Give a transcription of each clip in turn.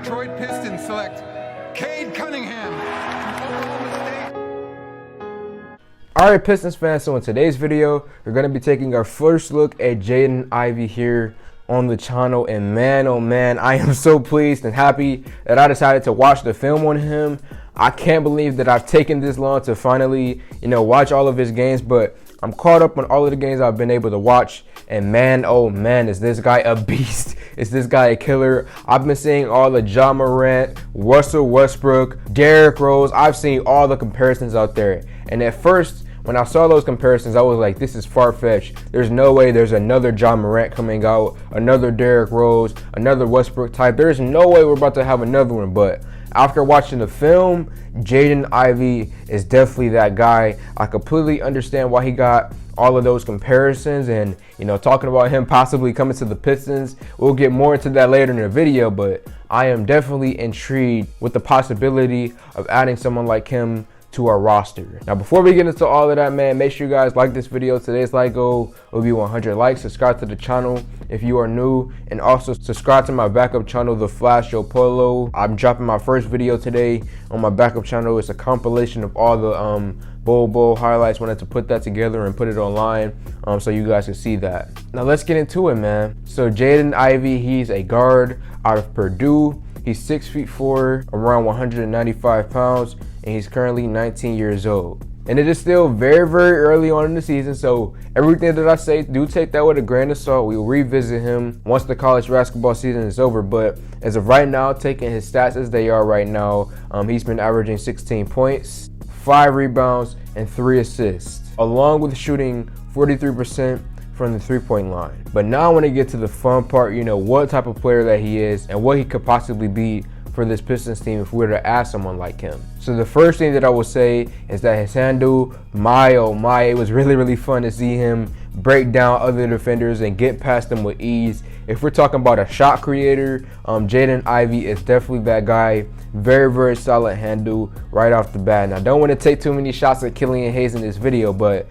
Detroit Pistons select Cade Cunningham. Alright, Pistons fans, so in today's video, we're going to be taking our first look at Jaden Ivey here on the channel. And man, oh man, I am so pleased and happy that I decided to watch the film on him. I can't believe that I've taken this long to finally, watch all of his games, but I'm caught up on all of the games I've been able to watch. And man, oh man, is this guy a beast? Is this guy a killer? I've been seeing all the Ja Morant, Russell Westbrook, Derrick Rose. I've seen all the comparisons out there. And at first, when I saw those comparisons, I was like, this is far-fetched. There's no way there's another Ja Morant coming out, another Derrick Rose, another Westbrook type. There's no way we're about to have another one. But after watching the film, Jaden Ivey is definitely that guy. I completely understand why he got all of those comparisons, and talking about him possibly coming to the Pistons. We'll get more into that later in the video, but I am definitely intrigued with the possibility of adding someone like him to our roster. Now, before we get into all of that, man, make sure you guys like this video. Today's like goal will be 100 likes. Subscribe to the channel if you are new, and also subscribe to my backup channel, The Flash Yo Polo. I'm dropping my first video today on my backup channel. It's a compilation of all the Bowl highlights. Wanted to put that together and put it online so you guys can see that. Now let's get into it, man. So Jaden Ivey, he's a guard out of Purdue. He's 6'4", around 195 pounds, and he's currently 19 years old. And it is still very, very early on in the season, so everything that I say, do take that with a grain of salt. We'll revisit him once the college basketball season is over, but as of right now, taking his stats as they are right now, he's been averaging 16 points, 5 rebounds, and 3 assists, along with shooting 43% from the three-point line. But now I want to get to the fun part, what type of player that he is and what he could possibly be for this Pistons team if we were to add someone like him. So the first thing that I will say is that his handle, it was really, really fun to see him break down other defenders and get past them with ease. If we're talking about a shot creator, Jaden Ivey is definitely that guy. Very, very solid handle right off the bat. Now, I don't want to take too many shots at Killian Hayes in this video, but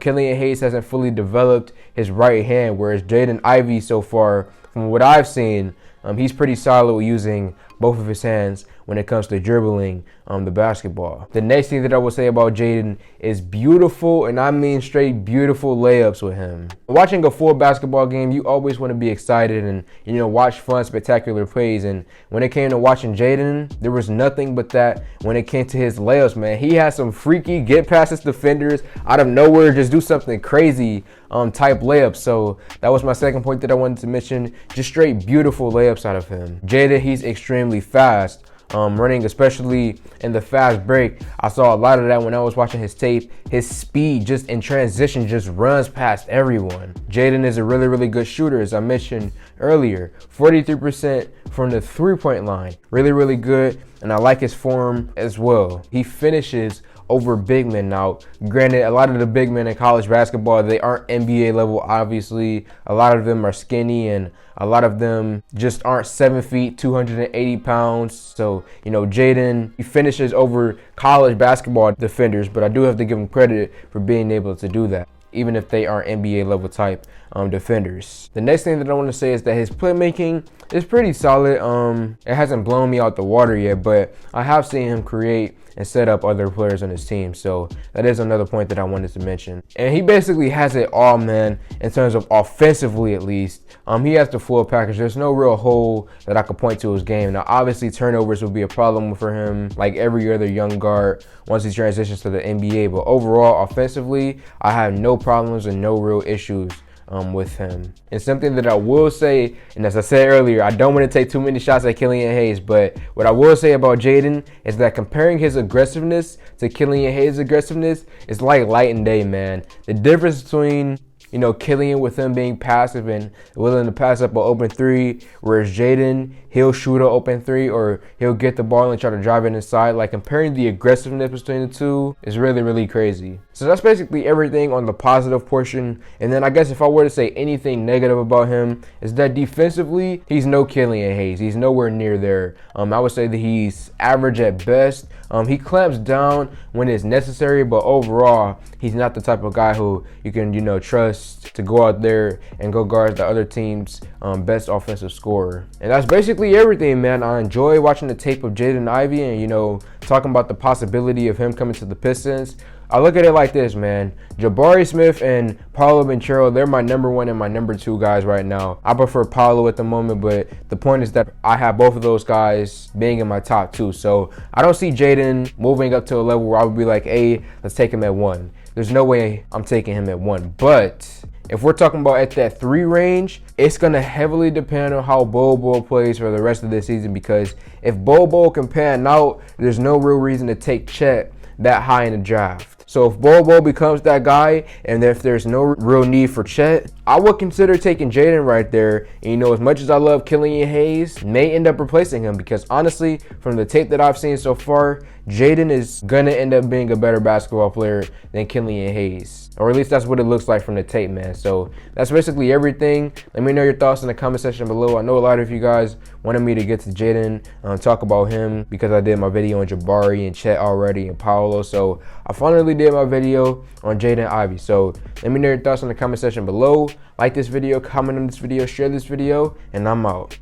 Killian Hayes hasn't fully developed his right hand, whereas Jaden Ivey so far, from what I've seen, he's pretty solid with using both of his hands when it comes to dribbling the basketball. The next thing that I will say about Jaden is beautiful, and I mean straight beautiful layups with him. Watching a full basketball game, you always want to be excited and watch fun, spectacular plays. And when it came to watching Jaden, there was nothing but that when it came to his layups, man. He had some freaky get past his defenders out of nowhere, just do something crazy type layups. So that was my second point that I wanted to mention. Just straight beautiful layups out of him. Jaden, he's extremely fast. Running, especially in the fast break. I saw a lot of that when I was watching his tape. His speed just in transition just runs past everyone. Jaden is a really, really good shooter, as I mentioned earlier. 43% from the three-point line. Really, really good, and I like his form as well. He finishes over big men. Now, granted, a lot of the big men in college basketball, they aren't NBA level, obviously. A lot of them are skinny, and a lot of them just aren't 7 feet, 280 pounds. So, Jaden, he finishes over college basketball defenders, but I do have to give him credit for being able to do that, even if they aren't NBA level type defenders. The next thing that I want to say is that his playmaking is pretty solid. It hasn't blown me out the water yet, but I have seen him create and set up other players on his team. So that is another point that I wanted to mention. And he basically has it all, man, in terms of offensively at least. He has the full package. There's no real hole that I could point to his game. Now, obviously, turnovers will be a problem for him, like every other young guard once he transitions to the NBA. But overall, offensively, I have no problems and no real issues with him. And something that I will say, and as I said earlier, I don't want to take too many shots at Killian Hayes, but what I will say about Jaden is that comparing his aggressiveness to Killian Hayes' aggressiveness is like light and day, man. The difference between Killian with him being passive and willing to pass up an open three, whereas Jaden, he'll shoot an open three or he'll get the ball and try to drive it inside. Like, comparing the aggressiveness between the two is really, really crazy. So that's basically everything on the positive portion. And then I guess if I were to say anything negative about him, is that defensively, he's no Killian Hayes. He's nowhere near there. I would say that he's average at best. He clamps down when it's necessary, but overall, he's not the type of guy who you can, trust to go out there and go guard the other team's best offensive scorer. And that's basically everything, man. I enjoy watching the tape of Jaden Ivey and, talking about the possibility of him coming to the Pistons. I look at it like this, man. Jabari Smith and Paolo Banchero, they're my number 1 and my number 2 guys right now. I prefer Paolo at the moment, but the point is that I have both of those guys being in my top 2. So I don't see Jaden moving up to a level where I would be like, hey, let's take him at 1. There's no way I'm taking him at 1. But if we're talking about at that 3 range, it's going to heavily depend on how Bobo plays for the rest of the season, because if Bobo can pan out, there's no real reason to take Chet that high in the draft. So if Bobo becomes that guy, and if there's no real need for Chet, I would consider taking Jaden right there. And, as much as I love Killian Hayes, may end up replacing him, because honestly, from the tape that I've seen so far, Jaden is gonna end up being a better basketball player than Killian Hayes, or at least that's what it looks like from the tape, man. So that's basically everything. Let me know your thoughts in the comment section below. I know a lot of you guys wanted me to get to Jaden, talk about him, because I did my video on Jabari and Chet already and Paolo. So I finally did my video on Jaden Ivey. So let me know your thoughts in the comment section below. Like this video, comment on this video, share this video, and I'm out.